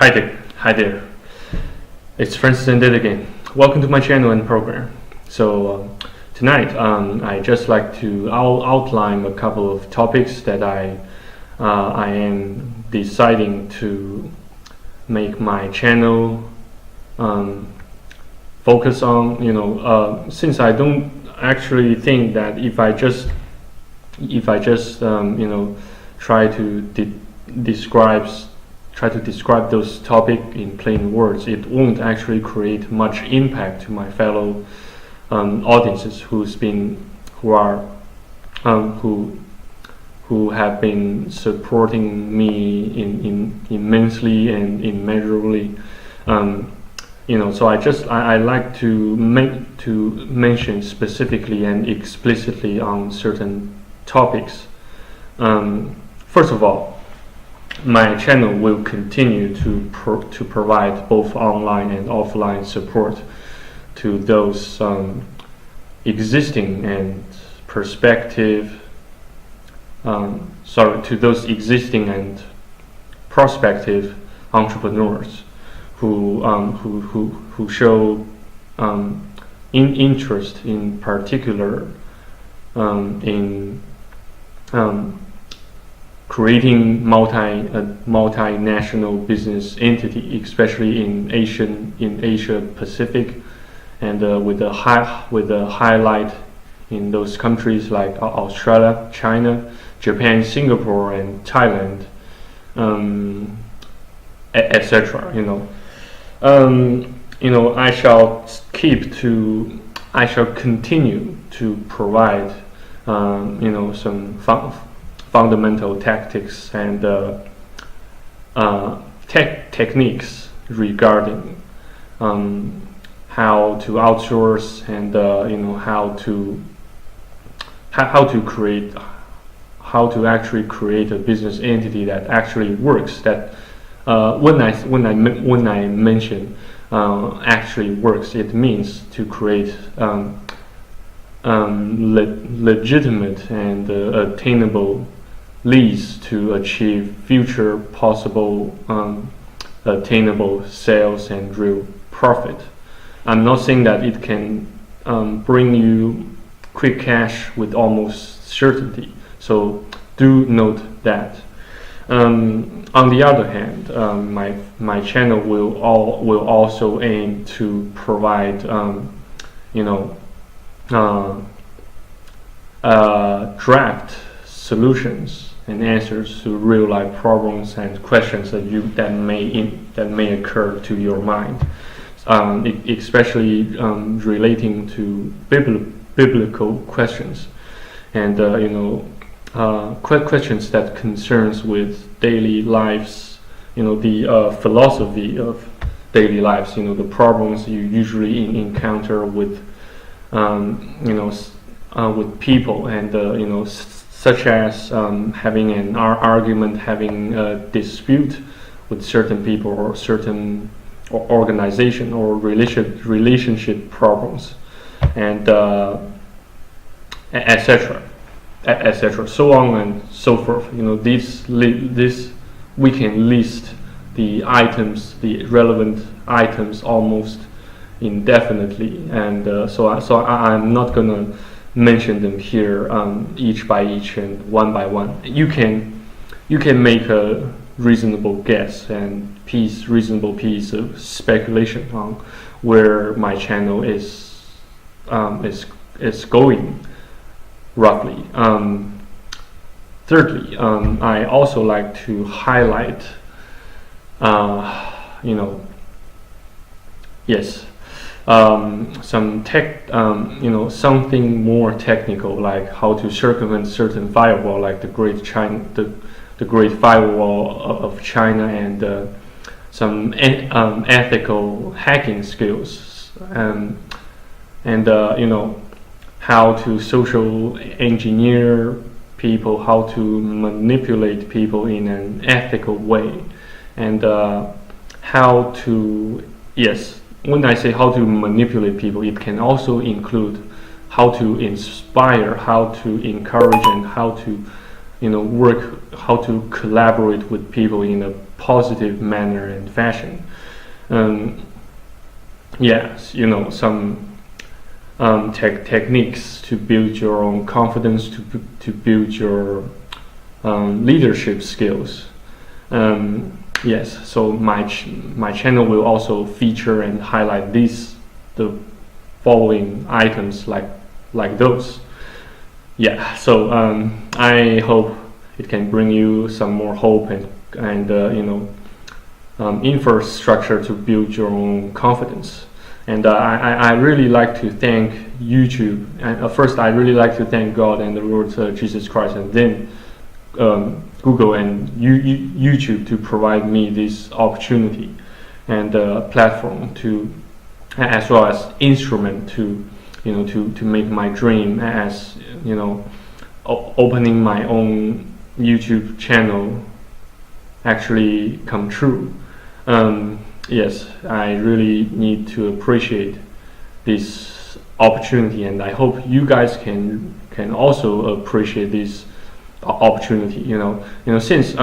Hi there. It's Francis and Did again. Welcome to my channel and program. Tonight, I just like to outline a couple of topics that I am deciding to make my channel focus on. Since I don't actually think that if I just try to describe those topics in plain words, it won't actually create much impact to my fellow audiences who have been supporting me in immensely and immeasurably. So I like to mention specifically and explicitly on certain topics. First of all, my channel will continue to provide both online and offline support to those existing and prospective entrepreneurs who show interest in particular in creating multinational business entity, especially in Asia Pacific, and with a highlight in those countries like Australia, China, Japan, Singapore, and Thailand, etc. I shall continue to provide some fundamental tactics and techniques regarding how to outsource and how to actually create a business entity that actually works. That when I mention actually works, it means to create legitimate and attainable leads to achieve future possible attainable sales and real profit. I'm not saying that it can bring you quick cash with almost certainty, so do note that. On the other hand, my channel will also aim to provide draft solutions and answers to real life problems and questions that may occur to your mind, especially relating to biblical questions and questions that concerns with daily lives, the philosophy of daily lives, the problems you usually encounter with with people, and such as having an argument, having a dispute with certain people or certain organization or relationship problems, and etc., so on and so forth. This we can list the items, the relevant items, almost indefinitely, and so I'm not gonna mention them here each by each and one by one. You can make a reasonable guess and reasonable piece of speculation on where my channel is going roughly. Thirdly, I also like to highlight some something more technical, like how to circumvent certain firewall, like the Great Firewall of China, and some ethical hacking skills, and how to social engineer people, how to manipulate people in an ethical way, and how to when I say how to manipulate people, it can also include how to inspire, how to encourage, and how to how to collaborate with people in a positive manner and fashion. Yes, some techniques to build your own confidence, to build your leadership skills. Yes, so my channel will also feature and highlight the following items like those. Yeah, so I hope it can bring you some more hope and infrastructure to build your own confidence. And I really like to thank YouTube. And first, I really like to thank God and the Lord Jesus Christ, and then Google and YouTube to provide me this opportunity and platform to, as well as instrument to make my dream, as opening my own YouTube channel actually come true. Yes, I really need to appreciate this opportunity, and I hope you guys can also appreciate this opportunity. Since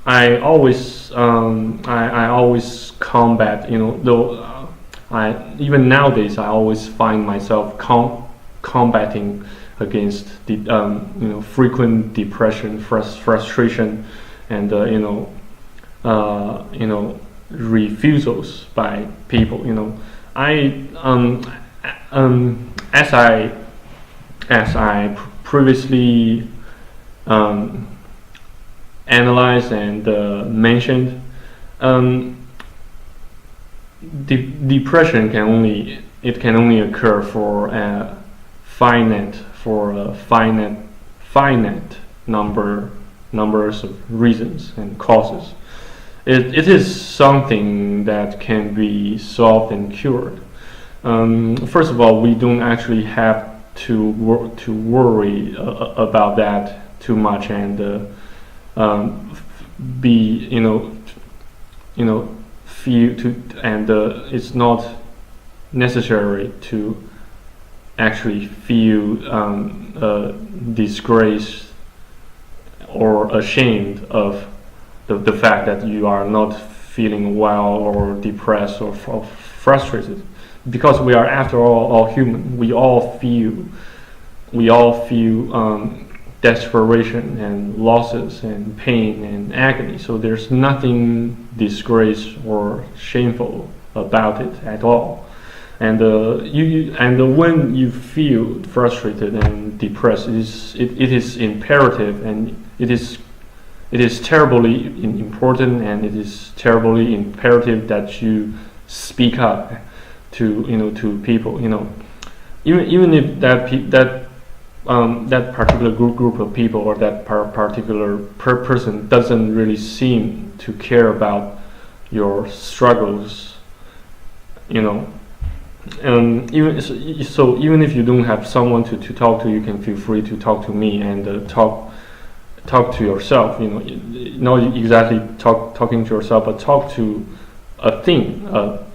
I always combat, though even nowadays I always find myself combating against the frequent depression, frustration, and refusals by people. As I previously analyzed and mentioned, depression can only occur for a finite numbers of reasons and causes. It is something that can be solved and cured. First of all, we don't actually have to worry about that too much, and feel to, and it's not necessary to actually feel disgraced or ashamed of the fact that you are not feeling well or depressed or frustrated, because we are, after all human. We all feel desperation and losses and pain and agony. So there's nothing disgraced or shameful about it at all. And when you feel frustrated and depressed, it is imperative, and it is terribly important, and it is terribly imperative that you speak up to people. Even if that particular group of people, or that particular person doesn't really seem to care about your struggles, even if you don't have someone to talk to, you can feel free to talk to me and talk to yourself. Not exactly talking to yourself, but talk to a thing,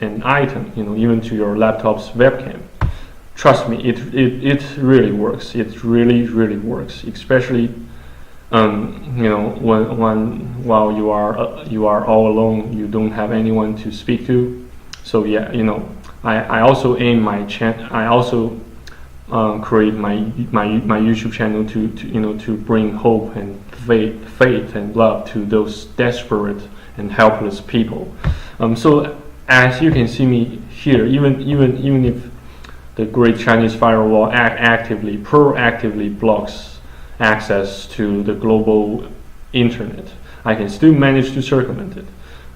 an item. Even to your laptop's webcam. Trust me, it really works. It really works, especially while you are all alone, you don't have anyone to speak to. So yeah, I also aim my I also create my YouTube channel to bring hope and faith and love to those desperate and helpless people. So as you can see me here, even if the Great Chinese Firewall proactively blocks access to the global internet, I can still manage to circumvent it.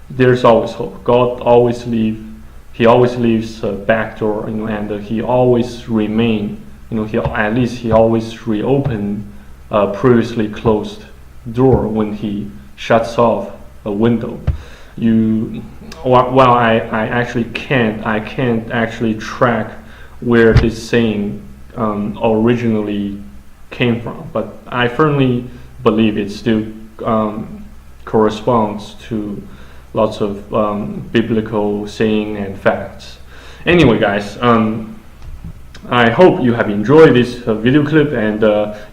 There's always hope. God always leaves a back door, and he always remain. He always reopen a previously closed door when he shuts off a window. While I can't actually track where this saying originally came from, but I firmly believe it still corresponds to lots of biblical saying and facts. Anyway, guys, I hope you have enjoyed this video clip, and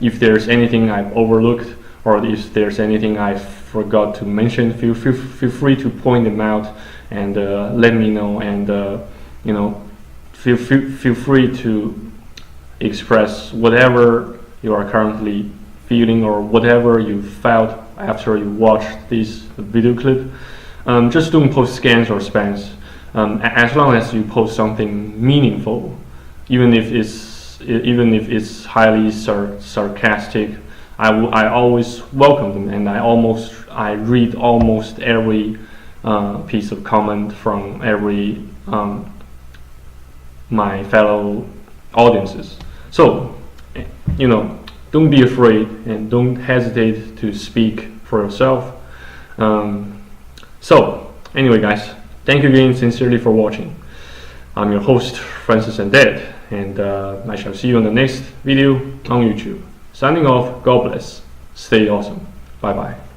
if there's anything I've overlooked or if there's anything I forgot to mention, feel free to point them out and let me know, and feel free to express whatever you are currently feeling or whatever you felt after you watched this video clip. Just don't post scans or spams. As long as you post something meaningful, even if it's highly sarcastic, I always welcome them, and I read almost every piece of comment from every my fellow audiences. So, don't be afraid and don't hesitate to speak for yourself. So, anyway, guys, thank you again sincerely for watching. I'm your host, Francis Undead, and I shall see you on the next video on YouTube. Signing off, God bless, stay awesome, bye bye.